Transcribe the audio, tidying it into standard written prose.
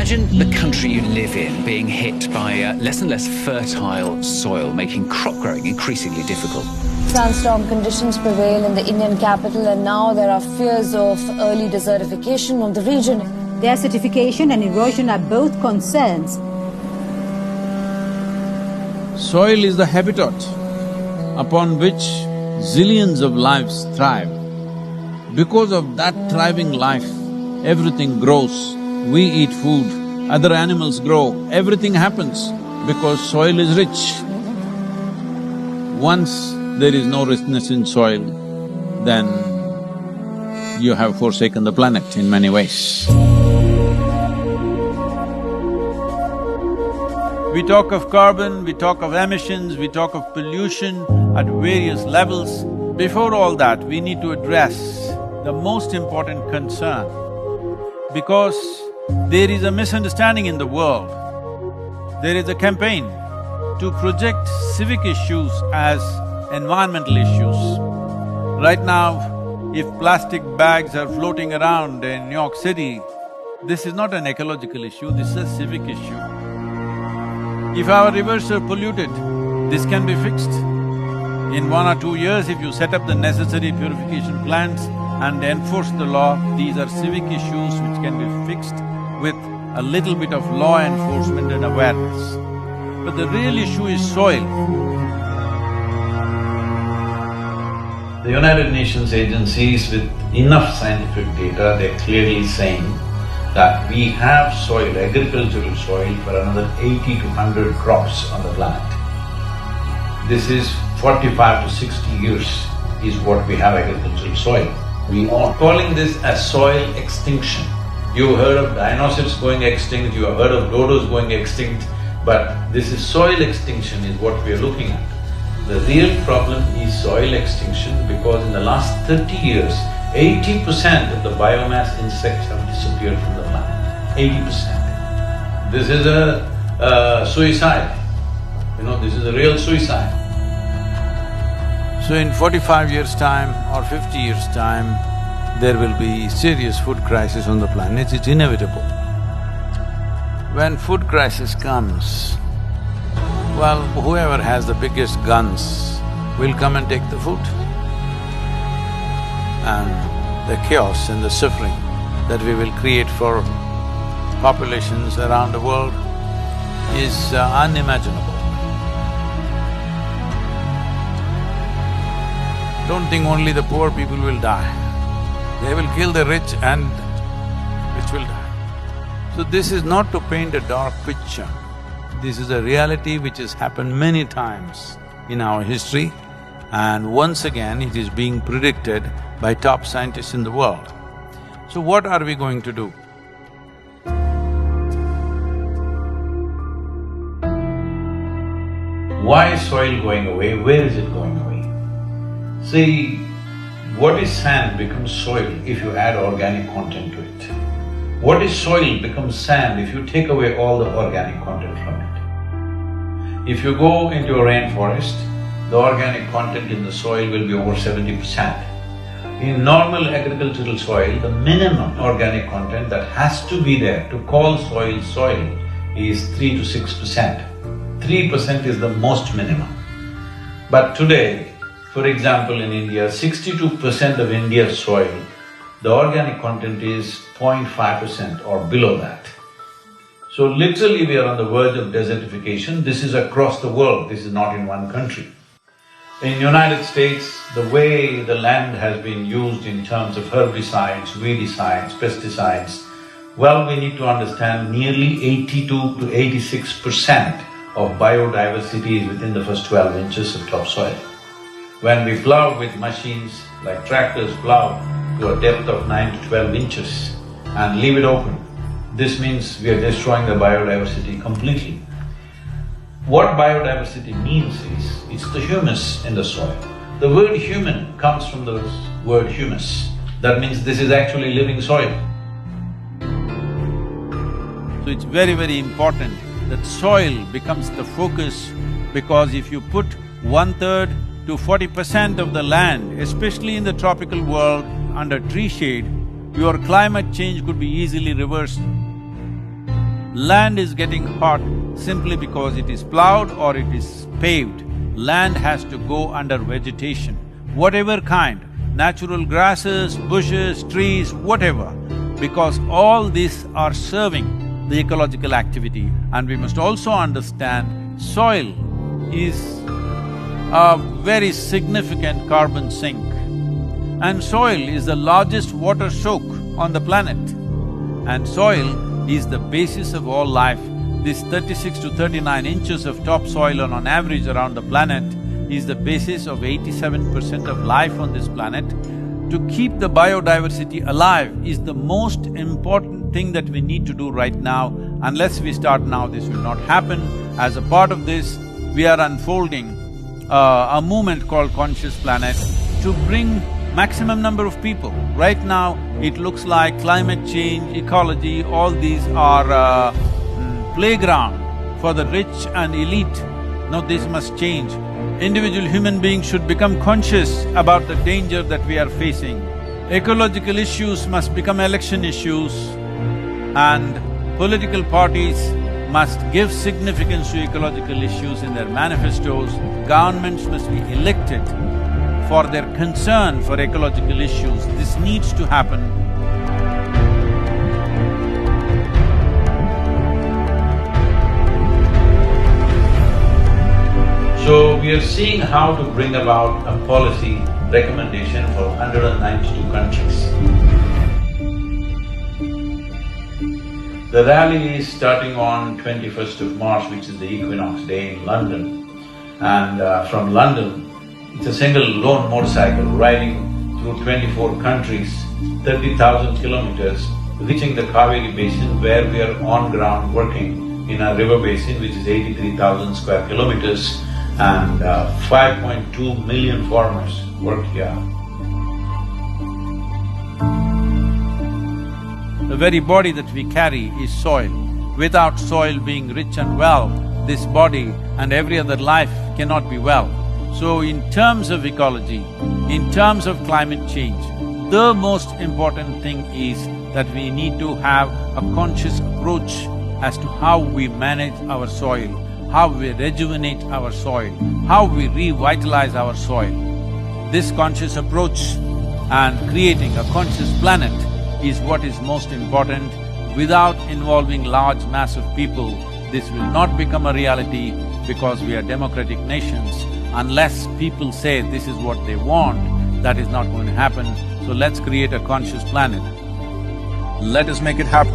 Imagine the country you live in being hit by less and less fertile soil, making crop growing increasingly difficult. Sandstorm conditions prevail in the Indian capital, and now there are fears of early desertification of the region. Desertification and erosion are both concerns. Soil is the habitat upon which zillions of lives thrive. Because of that thriving life, everything grows. We eat food, other animals grow, everything happens because soil is rich. Once there is no richness in soil, then you have forsaken the planet in many ways. We talk of carbon, we talk of emissions, we talk of pollution at various levels. Before all that, we need to address the most important concern, because there is a misunderstanding in the world. There is a campaign to project civic issues as environmental issues. Right now, if plastic bags are floating around in New York City, this is not an ecological issue, this is a civic issue. If our rivers are polluted, this can be fixed. In 1 or 2 years, if you set up the necessary purification plants and enforce the law, these are civic issues which can be fixed with a little bit of law enforcement and awareness. But the real issue is soil. The United Nations agencies with enough scientific data, they're clearly saying that we have soil, agricultural soil, for another 80 to 100 crops on the planet. This is 45 to 60 years is what we have agricultural soil. We are calling this as soil extinction. You heard of dinosaurs going extinct, you have heard of dodos going extinct, but this is soil extinction is what we are looking at. The real problem is soil extinction because in the last 30 years, 80% of the biomass insects have disappeared from the planet, 80%. This is a suicide, this is a real suicide. So in 45 years' time or 50 years' time, there will be serious food crisis on the planet, it's inevitable. When food crisis comes, well, whoever has the biggest guns will come and take the food. And the chaos and the suffering that we will create for populations around the world is unimaginable. Don't think only the poor people will die. They will kill the rich and rich will die. So this is not to paint a dark picture. This is a reality which has happened many times in our history, and once again it is being predicted by top scientists in the world. So what are we going to do? Why is soil going away? Where is it going away? See, what is sand becomes soil if you add organic content to it. What is soil becomes sand if you take away all the organic content from it. If you go into a rainforest, the organic content in the soil will be over 70%. In normal agricultural soil, the minimum organic content that has to be there to call soil soil is 3 to 6%. 3% is the most minimum. But today, for example, in India, 62% of India's soil, the organic content is 0.5% or below that. So literally we are on the verge of desertification. This is across the world, this is not in one country. In United States, the way the land has been used in terms of herbicides, weedicides, pesticides, well, we need to understand nearly 82 to 86% of biodiversity is within the first 12 inches of topsoil. When we plow with machines like tractors plow to a depth of 9 to 12 inches and leave it open, this means we are destroying the biodiversity completely. What biodiversity means is, it's the humus in the soil. The word human comes from the word humus. That means this is actually living soil. So it's very, very important that soil becomes the focus, because if you put 1/3 to 40% of the land, especially in the tropical world, under tree shade, your climate change could be easily reversed. Land is getting hot simply because it is plowed or it is paved. Land has to go under vegetation, whatever kind, natural grasses, bushes, trees, whatever, because all these are serving the ecological activity. And we must also understand soil is a very significant carbon sink. And soil is the largest water soak on the planet. And soil is the basis of all life. This 36 to 39 inches of topsoil on average around the planet is the basis of 87% of life on this planet. To keep the biodiversity alive is the most important thing that we need to do right now. Unless we start now, this will not happen. As a part of this, we are unfolding a movement called Conscious Planet to bring maximum number of people. Right now, it looks like climate change, ecology, all these are playground for the rich and elite. No, this must change. Individual human beings should become conscious about the danger that we are facing. Ecological issues must become election issues, and political parties must give significance to ecological issues in their manifestos. Governments must be elected for their concern for ecological issues. This needs to happen. So we are seeing how to bring about a policy recommendation for 192 countries. The rally is starting on 21st of March, which is the equinox day in London. And from London, it's a single lone motorcycle riding through 24 countries, 30,000 kilometers, reaching the Cauvery basin where we are on ground working in a river basin which is 83,000 square kilometers, and 5.2 million farmers work here. The very body that we carry is soil. Without soil being rich and well, this body and every other life cannot be well. So in terms of ecology, in terms of climate change, the most important thing is that we need to have a conscious approach as to how we manage our soil, how we rejuvenate our soil, how we revitalize our soil. This conscious approach and creating a conscious planet is what is most important. Without involving large mass of people, this will not become a reality because we are democratic nations. Unless people say this is what they want, that is not going to happen. So let's create a conscious planet. Let us make it happen.